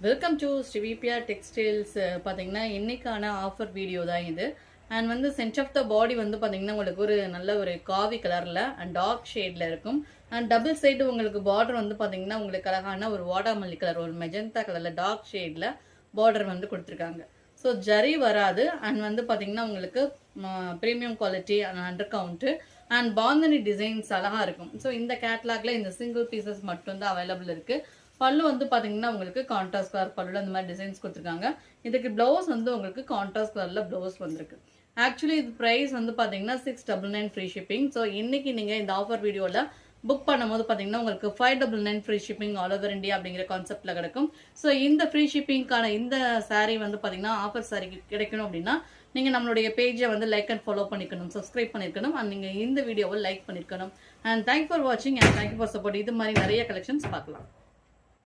Welcome to ஸ்ரீவிபியா textiles. பார்த்தீங்கன்னா இன்னைக்கான offer video தான் இது. அண்ட் வந்து சென்ட் ஆஃப் த பாடி வந்து பார்த்தீங்கன்னா உங்களுக்கு ஒரு நல்ல ஒரு காவி கலரில் அண்ட் டார்க் ஷேடில் இருக்கும். அண்ட் டபுள் சைடு உங்களுக்கு பார்டர் வந்து பார்த்தீங்கன்னா உங்களுக்கு அழகான ஒரு வாடாமல்லி கலர், ஒரு மெஜந்தா கலரில் டார்க் ஷேடில் பார்டர் வந்து கொடுத்துருக்காங்க. ஸோ ஜரி வராது. அண்ட் வந்து பார்த்தீங்கன்னா உங்களுக்கு premium quality and under count and bandhani designs அழகாக இருக்கும். ஸோ இந்த கேட்லாக்ல இந்த சிங்கிள் பீசஸ் மட்டும்தான் அவைலபிள் இருக்குது. பல்லு வந்து பார்த்தீங்கன்னா உங்களுக்கு கான்ட்ராஸ்ட் கலர் பல்லுல இந்த மாதிரி டிசைன்ஸ் கொடுத்துருக்காங்க. இதுக்கு ப்ளவுஸ் வந்து உங்களுக்கு கான்ட்ராஸ்ட் கலர்ல ப்ளவுஸ் வந்திருக்கு. ஆக்சுவலி இது ப்ரைஸ் வந்து பார்த்தீங்கன்னா 699 ஃப்ரீ ஷிப்பிங். ஸோ இன்னைக்கு நீங்கள் இந்த ஆஃபர் வீடியோவில் புக் பண்ணும்போது பார்த்தீங்கன்னா உங்களுக்கு 599 free shipping all over India அப்படிங்கிற கான்செப்டில் கிடைக்கும். ஸோ இந்த ஃப்ரீ ஷிப்பிங்கான இந்த சாரீ வந்து பார்த்தீங்கன்னா ஆஃபர் சாரீ கிடைக்கணும் அப்படின்னா நீங்கள் நம்மளுடைய பேஜை வந்து லைக் அண்ட் ஃபாலோ பண்ணிக்கணும், சப்ஸ்கிரைப் பண்ணிருக்கணும், அண்ட் நீங்கள் இந்த வீடியோவை லைக் பண்ணிருக்கணும். அண்ட் தேங்க் ஃபார் வாட்சிங் அண்ட் தேங்க் ஃபார் சப்போர்ட். இது மாதிரி நிறைய கலெக்ஷன்ஸ் பார்க்கலாம்.